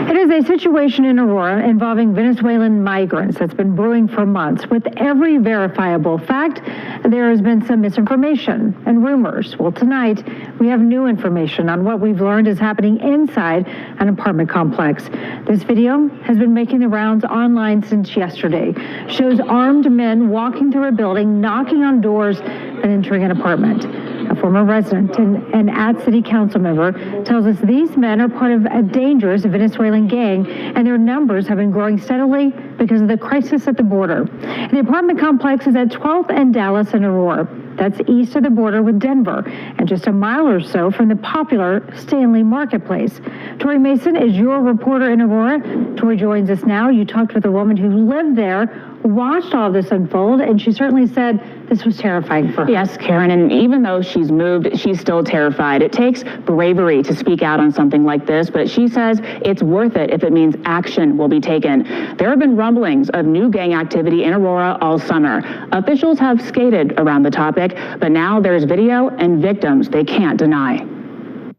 It is a situation in Aurora involving Venezuelan migrants that's been brewing for months. With every verifiable fact, there has been some misinformation and rumors. Well, tonight, we have new information on what we've learned is happening inside an apartment complex. This video has been making the rounds online since yesterday. Shows armed men walking through a building, knocking on doors, and entering an apartment. A former resident and city council member tells us these men are part of a dangerous Venezuelan gang, and their numbers have been growing steadily because of the crisis at the border. The apartment complex is at 12th and Dallas and Aurora. That's east of the border with Denver, and just a mile or so from the popular Stanley Marketplace. Tori Mason is your reporter in Aurora. Tori joins us now. You talked with a woman who lived there, watched all this unfold, and she certainly said this was terrifying for her. Yes, Karen, and even though she's moved, she's still terrified. It takes bravery to speak out on something like this, but she says it's worth it if it means action will be taken. There have been rumblings of new gang activity in Aurora all summer. Officials have skated around the topic, but now there's video and victims they can't deny.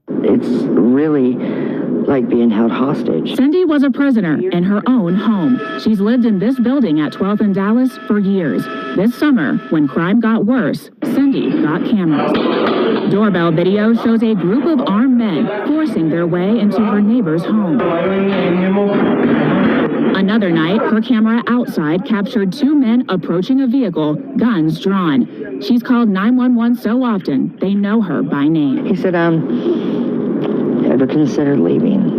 It's really like being held hostage. Cindy was a prisoner in her own home. She's lived in this building at 12th and Dallas for years. This summer, when crime got worse, Cindy got cameras. Doorbell video shows a group of armed men forcing their way into her neighbor's home. Another night, her camera outside captured two men approaching a vehicle, guns drawn. She's called 911 so often, they know her by name. He said, ever considered leaving?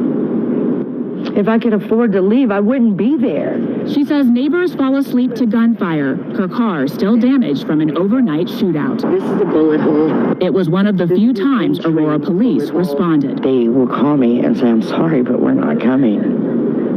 If I could afford to leave, I wouldn't be there. She says neighbors fall asleep to gunfire. Her car still damaged from an overnight shootout. This is a bullet hole. It was one of the few times Aurora police responded. They will call me and say, I'm sorry, but we're not coming.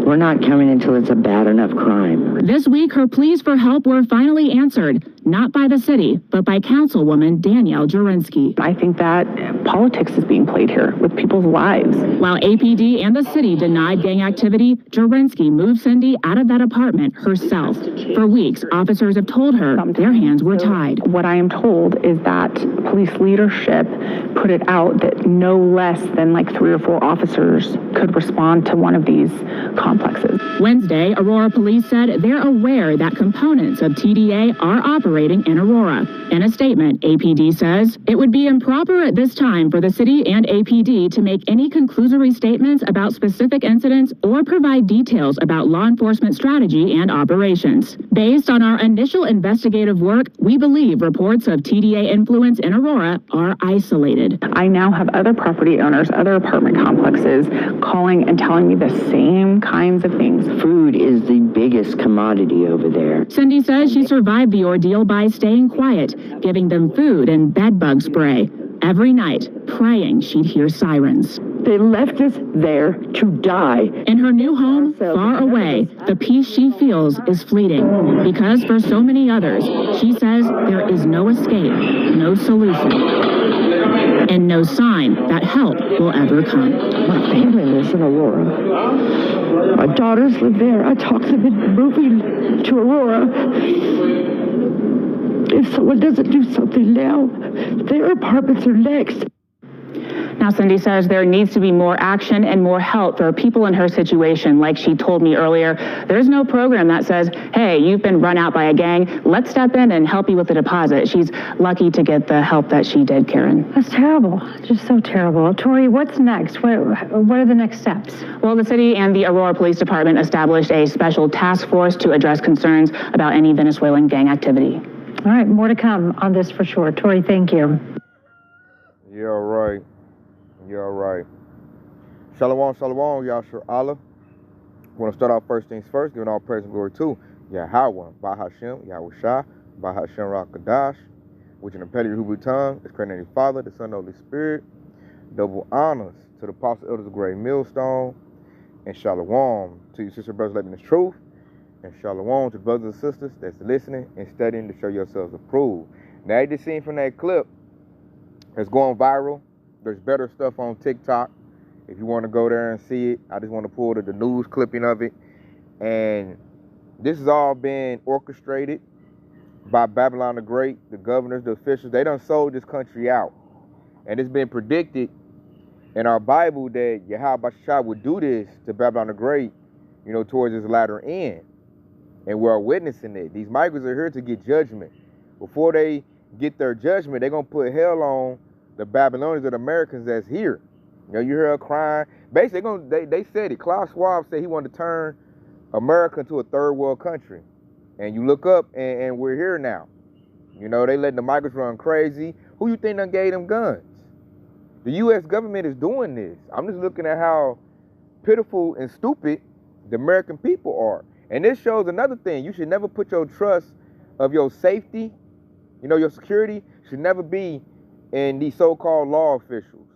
We're not coming until it's a bad enough crime. This week, her pleas for help were finally answered, not by the city, but by Councilwoman Danielle Jurinsky. I think that politics is being played here with people's lives. While APD and the city denied gang activity, Jurinsky moved Cindy out of that apartment herself. For weeks, officers have told her their hands were tied. What I am told is that police leadership put it out that no less than like 3 or 4 officers could respond to one of these complexes. Wednesday, Aurora police said they're aware that components of TDA are operating in Aurora. In a statement, APD says it would be improper at this time for the city and APD to make any conclusory statements about specific incidents or provide details about law enforcement strategy and operations. Based on our initial investigative work, we believe reports of TDA influence in Aurora are isolated. I now have other property owners, other apartment complexes calling and telling me the same kinds of things. Food is the biggest commodity over there. Cindy says she survived the ordeal by staying quiet, giving them food and bed bug spray. Every night, praying she'd hear sirens. They left us there to die. In her new home, far away, the peace she feels is fleeting. Because for so many others, she says there is no escape, no solution, and no sign that help will ever come. My family lives in Aurora. My daughters live there. I talked them into moving to Aurora. If someone doesn't do something now, their apartments are next. Now, Cindy says there needs to be more action and more help for people in her situation. Like she told me earlier, there's no program that says, hey, you've been run out by a gang, let's step in and help you with the deposit. She's lucky to get the help that she did, Karen. That's terrible. Just so terrible. Tori, what's next? What are the next steps? Well, the city and the Aurora Police Department established a special task force to address concerns about any Venezuelan gang activity. All right, more to come on this for sure. Tori, thank you. Yeah, right. Yeah, right. Shalom, shalom, Yahshua Allah. I want to start off first things first, giving all praise and glory to Yahweh, Bahashem, Yahweh Shah, Bahashem Rakadash, which in the Petty Hebrew tongue is created Father, the Son, and the Holy Spirit. Double honors to the Apostle Elders of Great Millstone, and shalom to you sister brothers living in this truth, and shalom to the brothers and sisters that's listening and studying to show yourselves approved. Now, you just seen from that clip, it's going viral. There's better stuff on TikTok. If you want to go there and see it, I just want to pull the news clipping of it. And this has all been orchestrated by Babylon the Great, the governors, the officials. They done sold this country out. And it's been predicted in our Bible that Yahweh would do this to Babylon the Great, towards his latter end. And we're witnessing it. These migrants are here to get judgment. Before they get their judgment, they're going to put hell on the Babylonians or the Americans that's here. You hear her crying. Basically, they said it. Klaus Schwab said he wanted to turn America into a third world country. And you look up, and we're here now. They letting the migrants run crazy. Who you think done gave them guns? The U.S. government is doing this. I'm just looking at how pitiful and stupid the American people are. And this shows another thing. You should never put your trust of your safety, your security, should never be in these so-called law officials.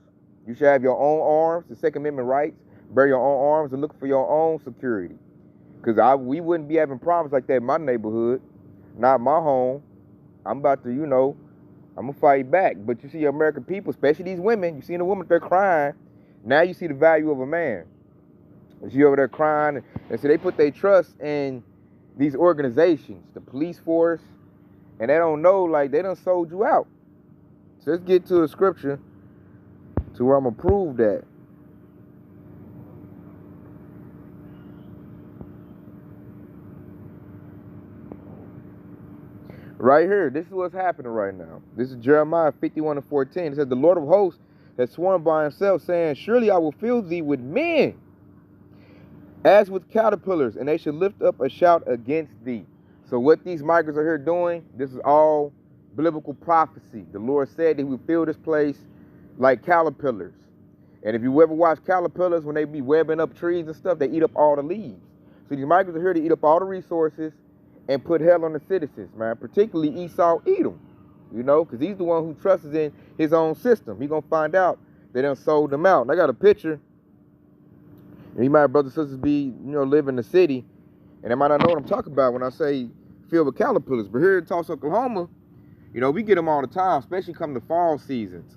You should have your own arms, the Second Amendment rights, bear your own arms and look for your own security. Because we wouldn't be having problems like that in my neighborhood, not my home. I'm about to, I'm going to fight back. But you see American people, especially these women, you see the women, they're crying. Now you see the value of a man. And she over there crying. And so they put their trust in these organizations, the police force, and they don't know, like, they done sold you out. So let's get to the scripture to where I'm going to prove that. Right here, this is what's happening right now. This is Jeremiah 51:14. It says, the Lord of hosts has sworn by himself, saying, surely I will fill thee with men, as with caterpillars, and they should lift up a shout against thee. So what these migrants are here doing, this is all biblical prophecy. The Lord said that he would fill this place like caterpillars. And if you ever watch caterpillars, when they be webbing up trees and stuff, they eat up all the leaves. So these migrants are here to eat up all the resources and put hell on the citizens, man. Particularly Esau, Edom, because he's the one who trusts in his own system. He's going to find out they done sold them out. And I got a picture. And you might have brothers and sisters be, live in the city, and they might not know what I'm talking about when I say filled with caterpillars. But here in Tulsa, Oklahoma, we get them all the time, especially come the fall seasons.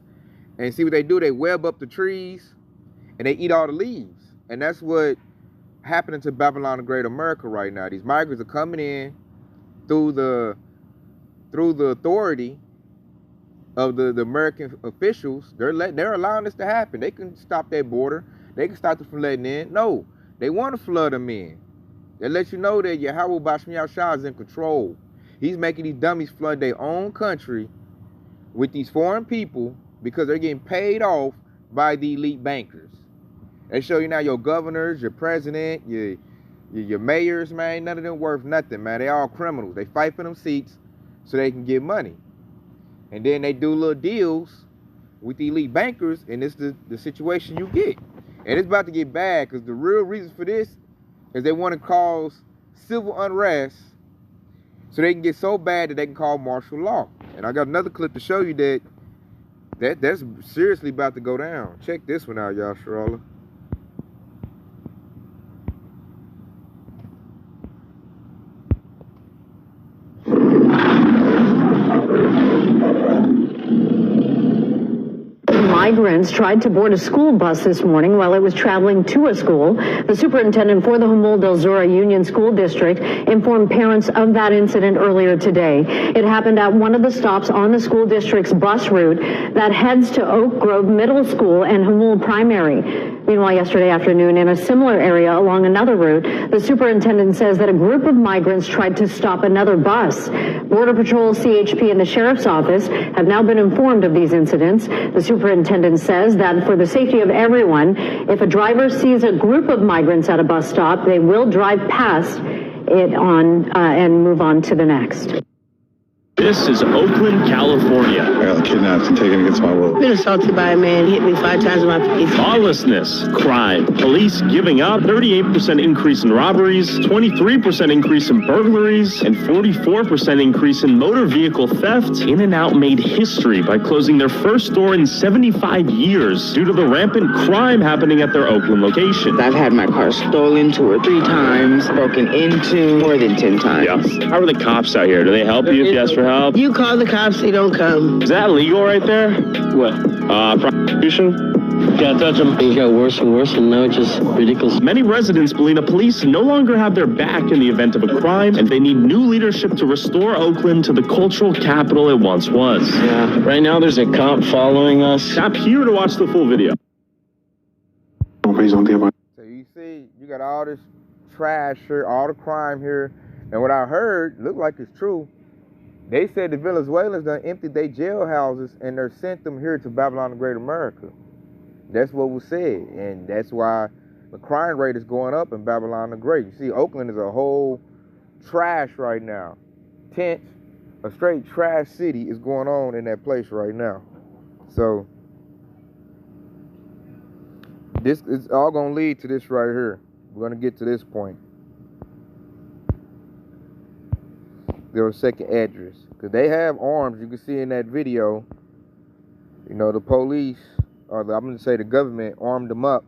And see what they do? They web up the trees, and they eat all the leaves. And that's what happening to Babylon the Great America right now. These migrants are coming in through the authority of the American officials. They're allowing this to happen. They can stop that border. They can stop them from letting in. No, they want to flood them in. They let you know that Yahweh Bashmi Yahshua is in control. He's making these dummies flood their own country with these foreign people because they're getting paid off by the elite bankers. They show you now your governors, your president, your mayors, man, none of them worth nothing, man. They all criminals. They fight for them seats so they can get money. And then they do little deals with the elite bankers, and it's the situation you get. And it's about to get bad because the real reason for this is they want to cause civil unrest so they can get so bad that they can call martial law. And I got another clip to show you that's seriously about to go down. Check this one out, y'all, Sharala. Migrants tried to board a school bus this morning while it was traveling to a school. The superintendent for the Humul del Zura Union School District informed parents of that incident earlier today. It happened at one of the stops on the school district's bus route that heads to Oak Grove Middle School and Humul Primary. Meanwhile, yesterday afternoon, in a similar area along another route, the superintendent says that a group of migrants tried to stop another bus. Border Patrol, CHP, and the Sheriff's Office have now been informed of these incidents. The superintendent says that for the safety of everyone, if a driver sees a group of migrants at a bus stop, they will drive past it and move on to the next. This is Oakland, California. I got kidnapped and taken against my will. I've been assaulted by a man. He hit me 5 times in my face. Lawlessness, crime, police giving up, 38% increase in robberies, 23% increase in burglaries, and 44% increase in motor vehicle theft. In-N-Out made history by closing their first store in 75 years due to the rampant crime happening at their Oakland location. I've had my car stolen 2 or 3 times, broken into more than 10 times. Yeah. How are the cops out here? Do they help you if you ask for help? You call the cops, they don't come. Is that legal right there? What? Prostitution? Can't touch them. It got worse and worse, and now it's just ridiculous. Many residents believe the police no longer have their back in the event of a crime, and they need new leadership to restore Oakland to the cultural capital it once was. Yeah, right now there's a cop following us. Tap here to watch the full video. So you see, you got all this trash here, all the crime here. And what I heard, looked like it's true. They said the Venezuelans done emptied their jail houses and they're sent them here to Babylon the Great America. That's what was said. And that's why the crime rate is going up in Babylon the Great. You see, Oakland is a whole trash right now. Tent, a straight trash city is going on in that place right now. So this is all going to lead to this right here. We're going to get to this point. Their second address. Because they have arms. You can see in that video, you know, the police, or I'm going to say the government, armed them up.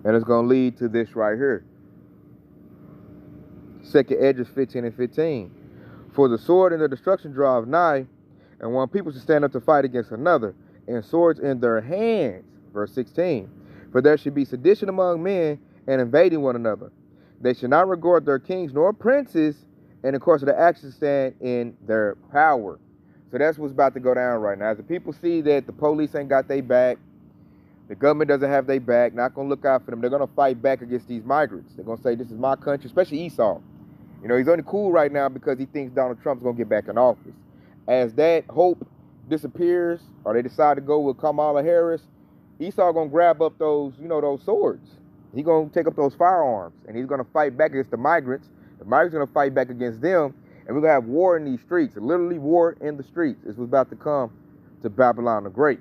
And it's going to lead to this right here. Second address 15 and 15. For the sword and the destruction drive nigh, and want people to stand up to fight against another, and swords in their hands. Verse 16. For there should be sedition among men, and invading one another. They should not regard their kings nor princes, and of course the actions stand in their power. So that's what's about to go down right now. As the people see that the police ain't got their back, the government doesn't have their back, not going to look out for them, they're going to fight back against these migrants. They're going to say, this is my country, especially Esau. You know, he's only cool right now because he thinks Donald Trump's going to get back in office. As that hope disappears, or they decide to go with Kamala Harris, Esau going to grab up those, you know, those swords. He's going to take up those firearms, and he's going to fight back against the migrants. The migrants are going to fight back against them, and we're going to have war in these streets, literally war in the streets. This was about to come to Babylon the Great.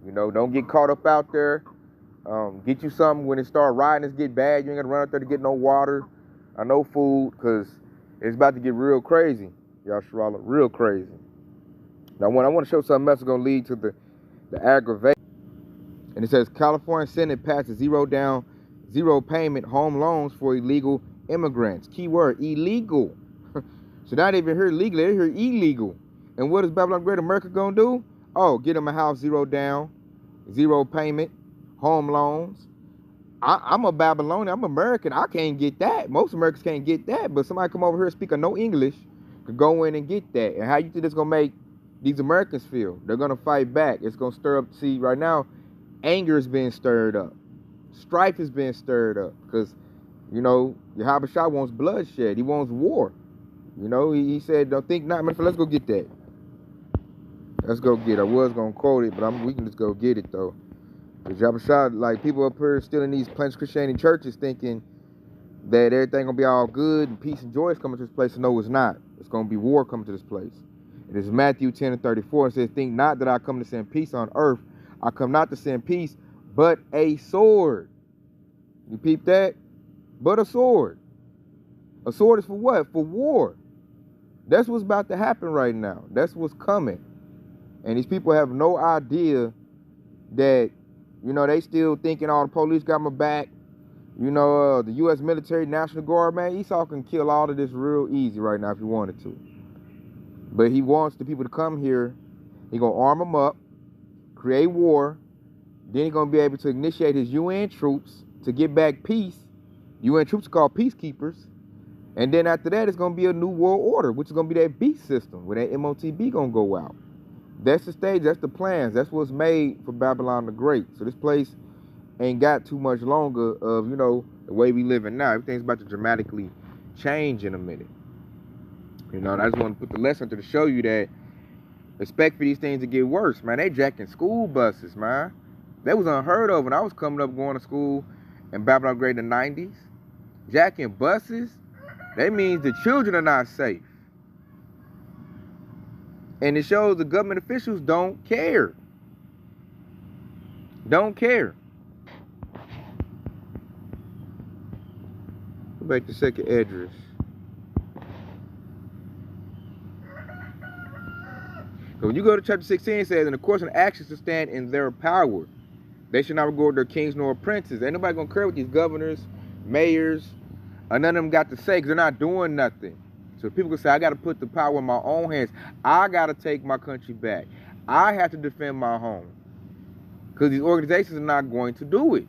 You know, don't get caught up out there. Get you something when it start riding, it's get bad. You ain't going to run out there to get no water or no food, because it's about to get real crazy. Y'all Sharala, real crazy. Now, I want to show something else that's going to lead to the aggravation. And it says, California Senate passes zero down, zero payment home loans for illegal immigrants. Keyword, illegal. So not even here legal, they're here illegal. And what is Babylon Great America going to do? Oh, get them a house, zero down, zero payment, home loans. I'm a Babylonian, I'm American, I can't get that. Most Americans can't get that, but somebody come over here speaking no English could go in and get that. And how you think it's going to make these Americans feel? They're going to fight back. It's going to stir up, see, right now, anger is being stirred up. Strife is being stirred up because, you know, Yahweh Shah wants bloodshed. He wants war. You know, he said, don't think not. Let's go get that. Let's go get it. I was going to quote it, but we can just go get it, though. Because Yahweh Shah, like, people up here still in these Plains Christianity churches thinking that everything going to be all good and peace and joy is coming to this place. No, it's not. It's going to be war coming to this place. It is Matthew 10 and 34. It says, think not that I come to send peace on earth. I come not to send peace, but a sword. You peep that? But a sword. A sword is for what? For war. That's what's about to happen right now. That's what's coming. And these people have no idea that, you know, they still thinking all the police got my back. You know, the U.S. military, National Guard, man, Esau can kill all of this real easy right now if he wanted to. But he wants the people to come here. He going to arm them up, create war. Then he's going to be able to initiate his UN troops to get back peace. UN troops are called peacekeepers. And then after that, it's going to be a new world order, which is going to be that beast system, where that MOTB going to go out. That's the stage, that's the plans, that's what's made for Babylon the Great. So this place ain't got too much longer of, you know, the way we living now. Everything's about to dramatically change in a minute. You know, and I just want to put the lesson to show you that expect for these things to get worse, man. They jacking school buses, man. That was unheard of when I was coming up going to school in Babylon the Great in the 90s. Jacking buses, that means the children are not safe. And it shows the government officials don't care. Don't care. Go back to second address. So when you go to chapter 16, it says, and the course and actions to stand in their power. They should not regard their kings nor princes. Ain't nobody gonna care what these governors, mayors, or none of them got to say, because they're not doing nothing. So people can say, I got to put the power in my own hands. I got to take my country back. I have to defend my home. Because these organizations are not going to do it.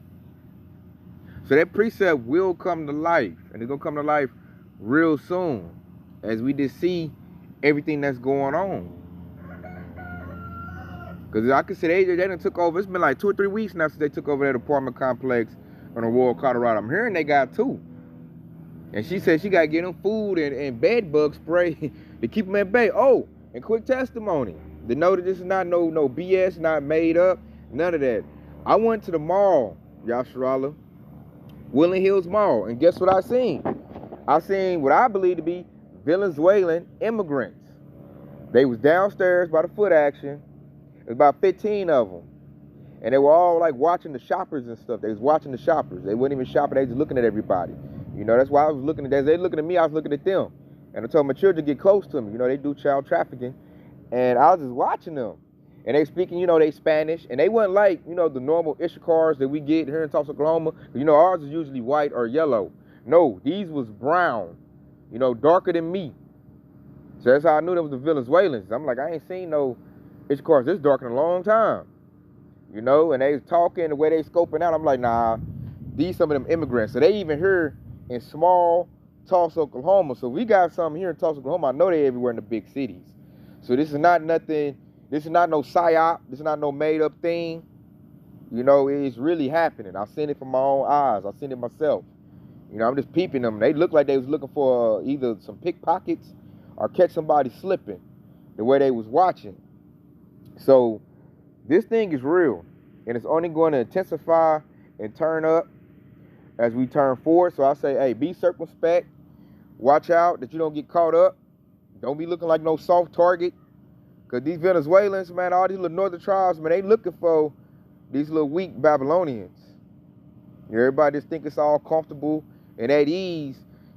So that precept will come to life. And it's going to come to life real soon. As we just see everything that's going on. Because I could say they done took over. It's been like 2 or 3 weeks now since they took over that apartment complex on Aurora, Colorado. I'm hearing they got 2. And she said she got to get them food and bed bug spray to keep them at bay. Oh, and quick testimony. To know that this is not no BS, not made up, none of that. I went to the mall, Yasharala, Woodland Hills Mall, and guess what I seen? I seen what I believe to be Venezuelan immigrants. They was downstairs by the foot action. It was about 15 of them. And they were all like watching the shoppers and stuff. They was watching the shoppers. They weren't even shopping, they was just looking at everybody. You know, that's why I was looking at them. They looking at me, I was looking at them. And I told my children to get close to me. You know, they do child trafficking. And I was just watching them. And they speaking, you know, they Spanish. And they wasn't like, you know, the normal Ishikars that we get here in Tulsa, Oklahoma. You know, ours is usually white or yellow. No, these was brown. You know, darker than me. So that's how I knew them was the Venezuelans. I'm like, I ain't seen no Ishikars this dark in a long time. You know, and they was talking, the way they scoping out, I'm like, nah, these some of them immigrants. So they even here in small Tulsa, Oklahoma. So we got some here in Tulsa, Oklahoma. I know they everywhere in the big cities. So this is not nothing, this is not no psyop, this is not no made up thing. You know, it's really happening. I've seen it from my own eyes. I've seen it myself. You know, I'm just peeping them. They look like they was looking for either some pickpockets or catch somebody slipping the way they was watching. So this thing is real, and it's only going to intensify and turn up as we turn forward. So I say, hey, be circumspect. Watch out that you don't get caught up. Don't be looking like no soft target. Because these Venezuelans, man, all these little northern tribes, man, they looking for these little weak Babylonians. Everybody just think it's all comfortable and at ease.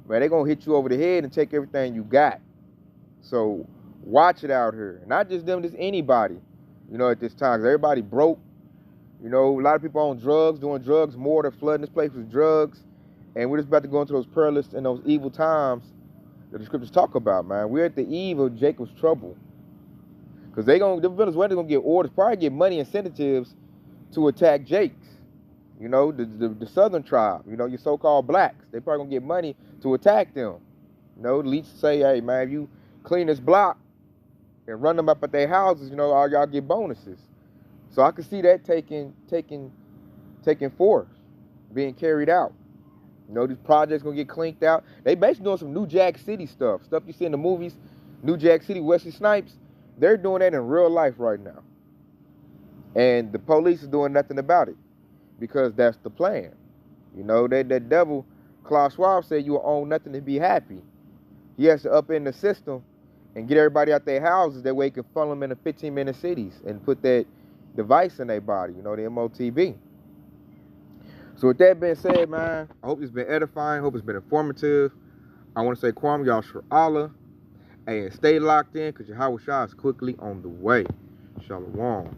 Man, they going to hit you over the head and take everything you got. So watch it out here. Not just them, just anybody. You know, at this time, 'cause everybody broke. You know, a lot of people on drugs, doing drugs more. They're flooding this place with drugs. And we're just about to go into those perilous and those evil times that the scriptures talk about, man. We're at the eve of Jacob's trouble. Because the Venezuelans going to get orders, probably get money incentives to attack Jake's. You know, the southern tribe, you know, your so-called blacks. They probably going to get money to attack them. You know, the least say, hey, man, if you clean this block and run them up at their houses, you know, all y'all get bonuses. So I can see that taking force, being carried out. You know, these projects gonna get clinked out. They basically doing some New Jack City stuff you see in the movies, New Jack City, Wesley Snipes. They're doing that in real life right now. And the police is doing nothing about it because that's the plan. You know, that devil, Klaus Schwab said you will own nothing to be happy. He has to up in the system and get everybody out their houses. That way he can funnel them into 15-minute cities and put that device in their body, you know, the MOTB. So with that being said, man, I hope it's been edifying. I hope it's been informative. I want to say Kwam Yashar Allah. Hey, and stay locked in because Yahweh Shah is quickly on the way. Shalom.